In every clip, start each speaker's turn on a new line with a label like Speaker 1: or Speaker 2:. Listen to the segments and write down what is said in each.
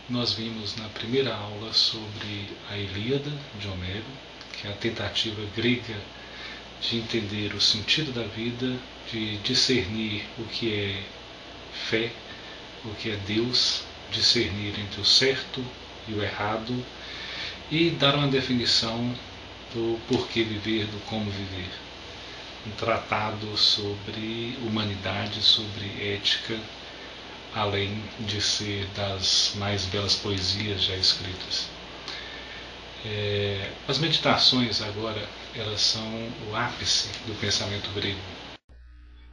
Speaker 1: Nós vimos na primeira aula sobre a Ilíada de Homero, que é a tentativa grega de entender o sentido da vida, de discernir o que é fé, o que é Deus, discernir entre o certo e o errado e dar uma definição do porquê viver, do como viver. Um tratado sobre humanidade, sobre ética, além de ser das mais belas poesias já escritas. As meditações agora, elas são o ápice do pensamento grego.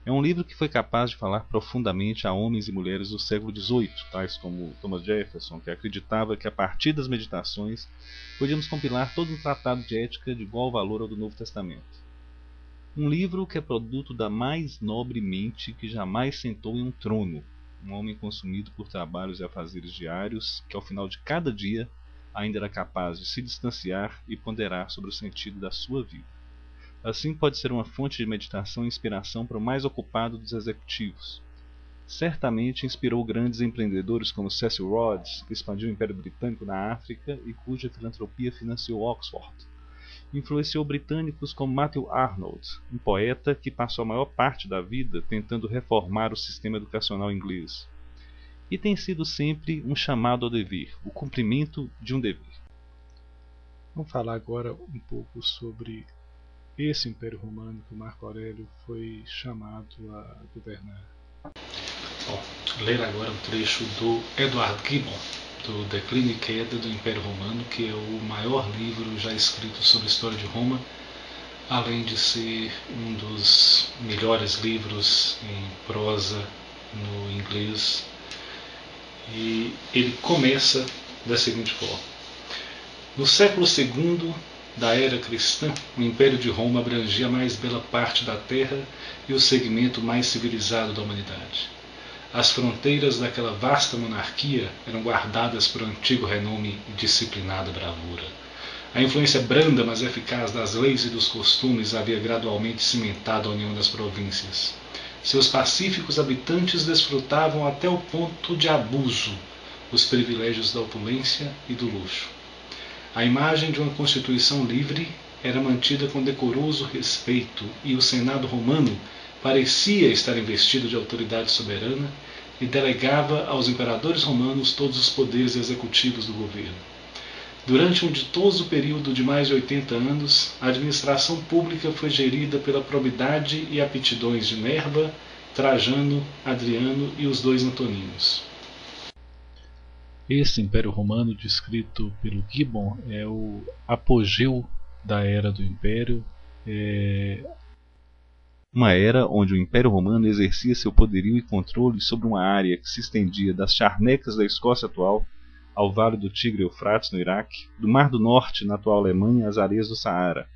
Speaker 2: É um livro que foi capaz de falar profundamente a homens e mulheres do século XVIII, tais como Thomas Jefferson, que acreditava que a partir das meditações podíamos compilar todo um tratado de ética de igual valor ao do Novo Testamento. Um livro que é produto da mais nobre mente que jamais sentou em um trono, um homem consumido por trabalhos e afazeres diários, que ao final de cada dia ainda era capaz de se distanciar e ponderar sobre o sentido da sua vida. Assim pode ser uma fonte de meditação e inspiração para o mais ocupado dos executivos. Certamente inspirou grandes empreendedores como Cecil Rhodes, que expandiu o Império Britânico na África e cuja filantropia financiou Oxford. Influenciou britânicos como Matthew Arnold, um poeta que passou a maior parte da vida tentando reformar o sistema educacional inglês. E tem sido sempre um chamado ao dever, o cumprimento de um dever.
Speaker 3: Vamos falar agora um pouco sobre esse Império Romano que o Marco Aurélio foi chamado a governar.
Speaker 1: Bom, ler agora um trecho do Edward Gibbon, do Declínio e Queda do Império Romano, que é o maior livro já escrito sobre a história de Roma, além de ser um dos melhores livros em prosa no inglês. E ele começa da seguinte forma: no século II da era cristã, o Império de Roma abrangia a mais bela parte da terra e o segmento mais civilizado da humanidade. As fronteiras daquela vasta monarquia eram guardadas por antigo renome e disciplinada bravura. A influência branda, mas eficaz das leis e dos costumes havia gradualmente cimentado a união das províncias. Seus pacíficos habitantes desfrutavam até o ponto de abuso os privilégios da opulência e do luxo. A imagem de uma constituição livre era mantida com decoroso respeito e o Senado romano parecia estar investido de autoridade soberana e delegava aos imperadores romanos todos os poderes executivos do governo. Durante um ditoso período de mais de 80 anos, a administração pública foi gerida pela probidade e aptidões de Nerva, Trajano, Adriano e os dois Antoninos.
Speaker 3: Esse Império Romano, descrito pelo Gibbon, é o apogeu da era do Império.
Speaker 2: Uma era onde o Império Romano exercia seu poderio e controle sobre uma área que se estendia das charnecas da Escócia atual ao Vale do Tigre e Eufrates no Iraque, do Mar do Norte na atual Alemanha às areias do Saara.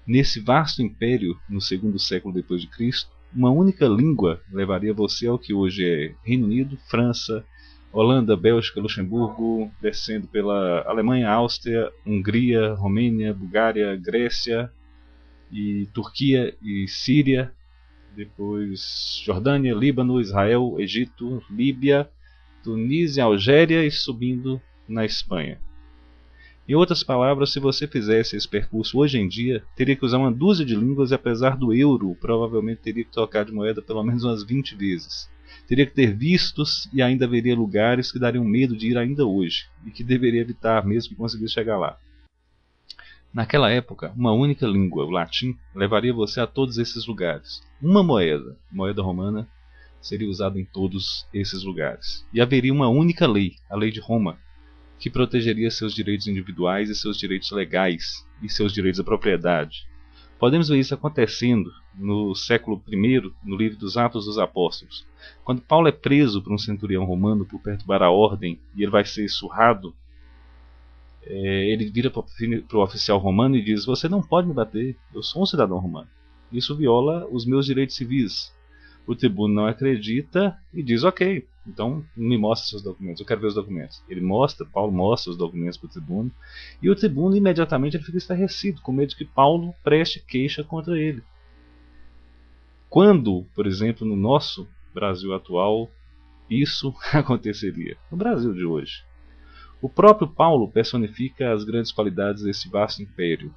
Speaker 2: Nesse vasto império, no segundo século depois de Cristo, uma única língua levaria você ao que hoje é Reino Unido, França, Holanda, Bélgica, Luxemburgo, descendo pela Alemanha, Áustria, Hungria, Romênia, Bulgária, Grécia e Turquia e Síria, depois Jordânia, Líbano, Israel, Egito, Líbia, Tunísia, Algéria e subindo na Espanha. Em outras palavras, se você fizesse esse percurso hoje em dia, teria que usar uma dúzia de línguas e apesar do euro, provavelmente teria que trocar de moeda pelo menos umas 20 vezes. Teria que ter vistos e ainda haveria lugares que dariam medo de ir ainda hoje, e que deveria evitar mesmo que conseguisse chegar lá. Naquela época, uma única língua, o latim, levaria você a todos esses lugares. Uma moeda romana, seria usada em todos esses lugares. E haveria uma única lei, a lei de Roma, que protegeria seus direitos individuais e seus direitos legais e seus direitos à propriedade. Podemos ver isso acontecendo no século I, no livro dos Atos dos Apóstolos. Quando Paulo é preso por um centurião romano por perturbar a ordem e ele vai ser surrado, ele vira para o oficial romano e diz: você não pode me bater, eu sou um cidadão romano. Isso viola os meus direitos civis. O tribuno não acredita e diz: ok, então me mostra seus documentos, eu quero ver os documentos. Paulo mostra os documentos para o tribuno, e o tribuno imediatamente ele fica estarrecido, com medo de que Paulo preste queixa contra ele. Quando, por exemplo, no nosso Brasil atual, isso aconteceria? No Brasil de hoje, O próprio Paulo personifica as grandes qualidades desse vasto império.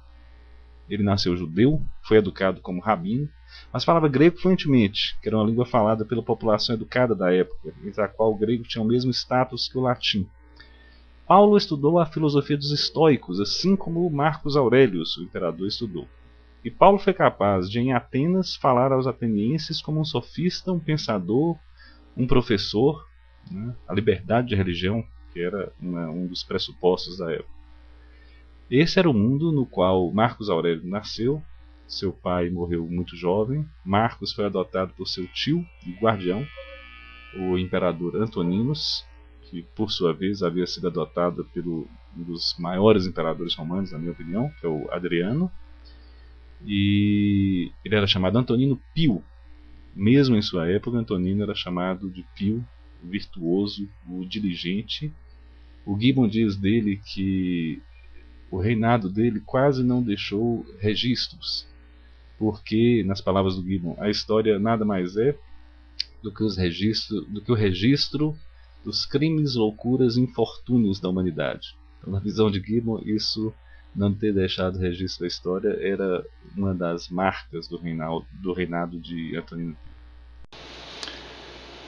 Speaker 2: Ele nasceu judeu, foi educado como rabino, mas falava grego fluentemente, que era uma língua falada pela população educada da época, entre a qual o grego tinha o mesmo status que o latim. Paulo estudou a filosofia dos estoicos, assim como Marcos Aurelius, o imperador, estudou. E Paulo foi capaz de, em Atenas, falar aos atenienses como um sofista, um pensador, um professor, né? A liberdade de religião, que era um dos pressupostos da época. Esse era o mundo no qual Marcos Aurélio nasceu. Seu pai morreu muito jovem. Marcos foi adotado por seu tio e guardião, o imperador Antoninus, que por sua vez havia sido adotado pelo um dos maiores imperadores romanos, na minha opinião, que é o Adriano. E ele era chamado Antonino Pio. Mesmo em sua época, Antonino era chamado de Pio, o virtuoso, o diligente. O Gibbon diz dele que o reinado dele quase não deixou registros, porque, nas palavras do Gibbon, a história nada mais é do que o registro dos crimes, loucuras e infortúnios da humanidade. Então, na visão de Gibbon, isso, não ter deixado registro da história, era uma das marcas do reinado de Antonino.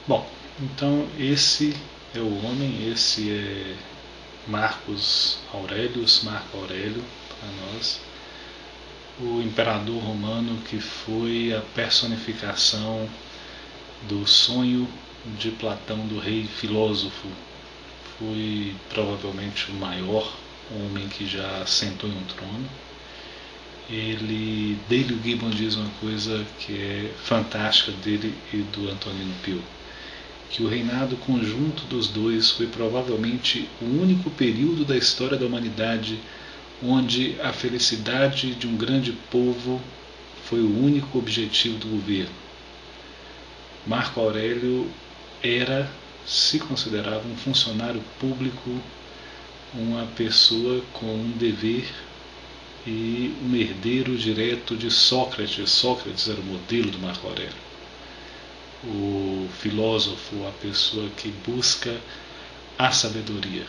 Speaker 1: Bom, então esse é o homem, esse é Marcos Aurelius, Marco Aurélio, para nós, o imperador romano que foi a personificação do sonho de Platão do rei filósofo. Foi provavelmente o maior homem que já sentou em um trono. Dele o Gibbon diz uma coisa que é fantástica dele e do Antonino Pio, que o reinado conjunto dos dois foi provavelmente o único período da história da humanidade onde a felicidade de um grande povo foi o único objetivo do governo. Marco Aurélio se considerava um funcionário público, uma pessoa com um dever e um herdeiro direto de Sócrates. Sócrates era o modelo do Marco Aurélio. O filósofo, a pessoa que busca a sabedoria.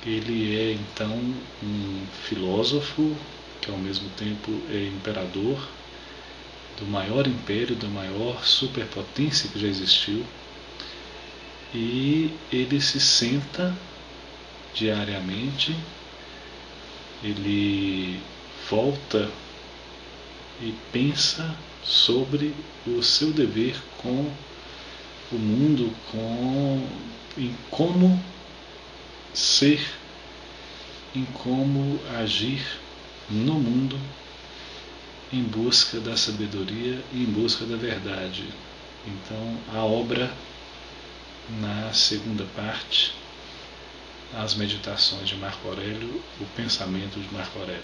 Speaker 1: Ele é então um filósofo que ao mesmo tempo é imperador do maior império, da maior superpotência que já existiu, e ele se senta diariamente, ele volta e pensa sobre o seu dever com o mundo, em como ser, em como agir no mundo em busca da sabedoria e em busca da verdade. Então, a obra, na segunda parte, as meditações de Marco Aurélio, o pensamento de Marco Aurélio.